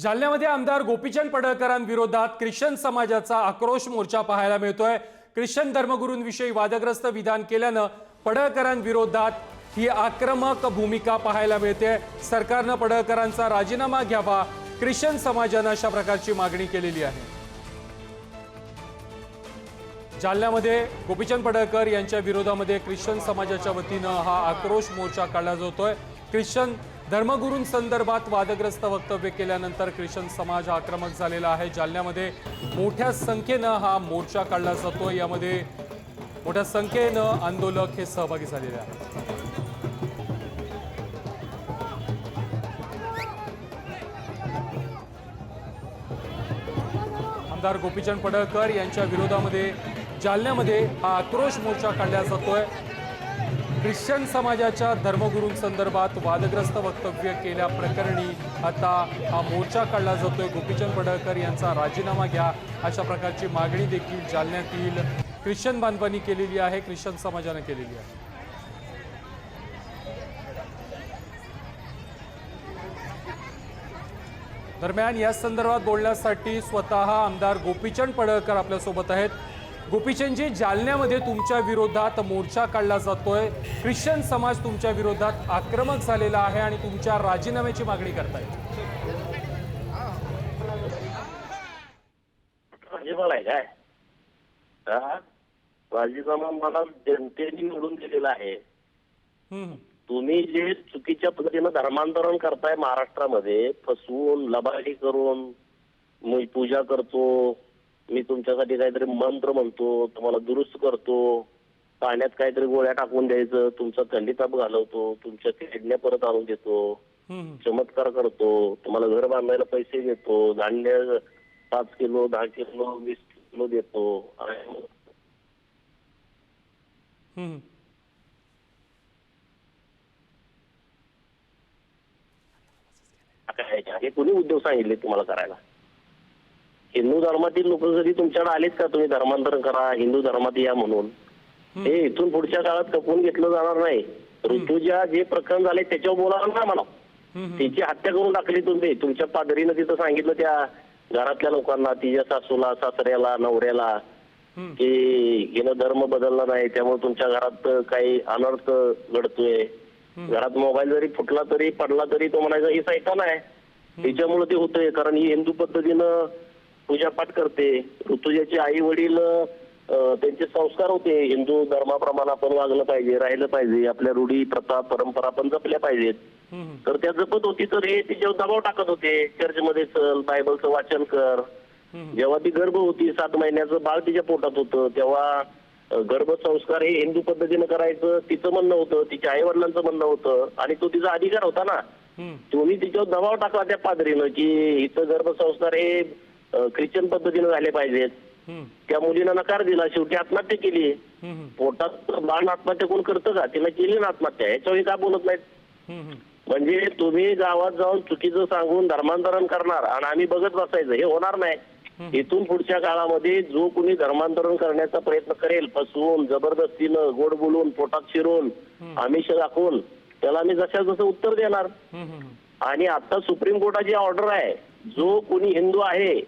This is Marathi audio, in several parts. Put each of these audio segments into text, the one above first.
जालन्यामध्ये आमदार गोपीचंद पडळकरांविरोधात ख्रिश्चन समाजाचा आक्रोश मोर्चा पाहायला मिळतोय। ख्रिश्चन धर्मगुरूंविषयी वादग्रस्त विधान केल्यानं पडळकरांविरोधात ही आक्रमक भूमिका पाहायला मिळते। सरकारनं पडळकरांचा राजीनामा घ्यावा, ख्रिश्चन समाजानं अशा प्रकारची मागणी केलेली आहे। जालन्यामध्ये गोपीचंद पडळकर यांच्या विरोधामध्ये ख्रिश्चन समाजाच्या वतीनं हा आक्रोश मोर्चा काढला जातोय। ख्रिश्चन धर्मगुरूंसंदर्भात वादग्रस्त वक्तव्य केल्यानंतर ख्रिश्चन समाज आक्रमक झालेला आहे। जालन्यामध्ये मोठ्या संख्येनं हा मोर्चा काढला जातोय। यामध्ये मोठ्या संख्येनं आंदोलक हे सहभागी झालेले आहेत। आमदार गोपीचंद पडळकर यांच्या विरोधामध्ये जालन्यामध्ये हा आक्रोश मोर्चा काढला जातोय। ख्रिश्चन समाजाच्या धर्मगुरूंसंदर्भात वादग्रस्त वक्तव्य केल्याप्रकरणी आता हा मोर्चा काढला जातोय। गोपीचंद पडळकर यांचा राजीनामा घ्या अशा प्रकारची मागणी देखील जालन्यातील ख्रिश्चन बांधवांनी केलेली आहे, ख्रिश्चन समाजाने केलेली आहे। दरम्यान या संदर्भात बोलण्यासाठी स्वतः आमदार गोपीचंद पडळकर आपल्यासोबत आहेत। गोपीचंदजी, जालन्यामध्ये तुमच्या विरोधात मोर्चा काढला जातोय, ख्रिश्चन समाज तुमच्या विरोधात आक्रमक झालेला आहे आणि तुमच्या राजीनाम्याची मागणी करताय। राजीनामा मला जनतेने निवडून दिलेला आहे। तुम्ही जे चुकीच्या पद्धतीनं धर्मांतरण करताय महाराष्ट्रामध्ये, फसवून लबाडी करून मी पूजा करतो, मी तुमच्यासाठी काहीतरी मंत्र म्हणतो, तुम्हाला दुरुस्त करतो, पाण्यात काहीतरी गोळ्या टाकून द्यायचं, तुमचा थंडीताप घालवतो, तुमच्या किडण्या परत आणून देतो, चमत्कार करतो, तुम्हाला घर बांधायला पैसे देतो, धान्य 5 किलो 10 किलो 20 किलो देतो। हे कोणी उद्योग सांगितले तुम्हाला करायला? हिंदू धर्मातील लोक जरी तुमच्याकडे आलेत का तुम्ही धर्मांतरण करा, हिंदू धर्मात या म्हणून, हे इथून पुढच्या काळात खपवून घेतलं जाणार नाही। ऋतुजा जे प्रकरण झाले त्याच्यावर बोलावं ना मला, तिची हत्या करून टाकली तुम्ही। तुमच्या पादरीनं तिथं सांगितलं त्या घरातल्या लोकांना, तिच्या सासूला, सासऱ्याला, नवऱ्याला, की हिनं धर्म बदलला नाही त्यामुळे तुमच्या घरात काही अनर्थ घडतोय। घरात मोबाईल जरी फुटला तरी पडला तरी तो म्हणायचा ही सैतान आहे, त्याच्यामुळे ते होतंय, कारण ही हिंदू पद्धतीनं पूजापाठ करते। ऋतुजाचे आई वडील त्यांचे संस्कार होते, हिंदू धर्माप्रमाणे आपण वागलं पाहिजे, राहिलं पाहिजे, आपल्या रूढी प्रथा परंपरा आपण जपल्या पाहिजेत, तर त्या जपत होती। तर हे तिच्यावर दबाव टाकत होते, चर्चमध्ये चल, बायबलचं वाचन कर। जेव्हा ती गर्भ होती, 7 महिन्याचं बाळ तिच्या पोटात होतं, तेव्हा गर्भसंस्कार हे हिंदू पद्धतीनं करायचं तिचं म्हणणं होतं, तिच्या आई वडिलांचं म्हणणं होतं, आणि तो तिचा अधिकार होता ना। तुम्ही तिच्यावर दबाव टाकला त्या पादरीनं की इथं गर्भसंस्कार हे ख्रिश्चन पद्धतीने झाले पाहिजेत। त्या मुलीनं नकार दिला, शेवटी आत्महत्या केली। पोटात बाळ आत्महत्या कोण करतं का? तिनं केली ना आत्महत्या, ह्याच्यावर का बोलत नाहीत? म्हणजे तुम्ही गावात जाऊन चुकीचं सांगून धर्मांतरण करणार आणि आम्ही बघत बसायचं, हे होणार नाही। इथून पुढच्या काळामध्ये जो कोणी धर्मांतरण करण्याचा प्रयत्न करेल, फसवून, जबरदस्तीनं, गोड बोलून, पोटात शिरून, आमिष दाखवून, त्याला आम्ही जसं उत्तर देणार। आणि आता सुप्रीम कोर्टाची ऑर्डर आहे, जो कोणी हिंदू आहे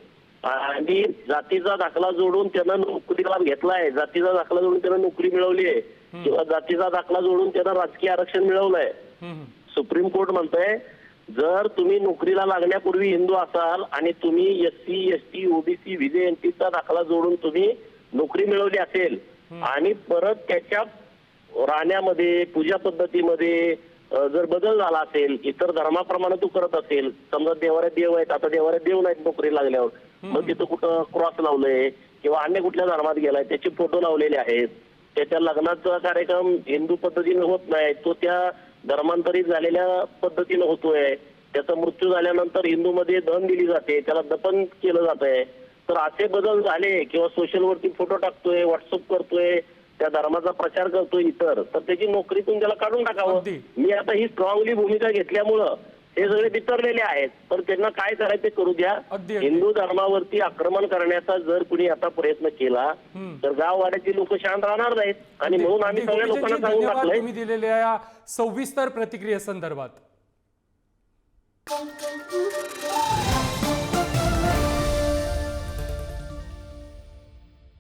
आणि जातीचा दाखला जोडून त्यानं नोकरीला घेतलाय, जातीचा दाखला जोडून त्यानं नोकरी मिळवली आहे, किंवा जातीचा दाखला जोडून त्यानं राजकीय आरक्षण मिळवलंय, सुप्रीम कोर्ट म्हणतंय जर तुम्ही नोकरीला लागण्यापूर्वी हिंदू असाल आणि तुम्ही SC ST OBC विधेयंतीचा दाखला जोडून तुम्ही नोकरी मिळवली असेल आणि परत त्याच्या राहण्यामध्ये, पूजा पद्धतीमध्ये जर बदल झाला असेल, इतर धर्माप्रमाणे तू करत असेल, समजा देवाऱ्यात देव आहेत, आता देवाऱ्यात देव नाहीत नोकरी लागल्यावर, मग तिथं कुठं क्रॉस लावलंय किंवा अन्य कुठल्या धर्मात गेलाय, त्याचे फोटो लावलेले आहेत, त्याच्या लग्नाचा कार्यक्रम हिंदू पद्धतीने होत नाही, तो त्या धर्मांतरित झालेल्या पद्धतीनं होतोय, त्याचा मृत्यू झाल्यानंतर हिंदूमध्ये दहन दिली जाते, त्याला दफन केलं जात आहे, तर असे बदल झाले किंवा सोशलवरती फोटो टाकतोय, व्हॉट्सअप करतोय, त्या धर्माचा प्रचार करतोय इतर, तर त्याची नोकरीतून त्याला काढून टाकावं। मी आता ही स्ट्रॉंगली भूमिका घेतल्यामुळं हे सगळे बिथरलेले आहेत, तर त्यांना काय करायचं करू द्या। हिंदू धर्मावरती आक्रमण करण्याचा जर कुणी आता प्रयत्न केला तर गाववाड्याची लोक शांत राहणार नाहीत, आणि म्हणून आम्ही सगळ्या लोकांना सांगून टाकलंय। तुम्ही दिलेल्या या सविस्तर प्रतिक्रियेसंदर्भात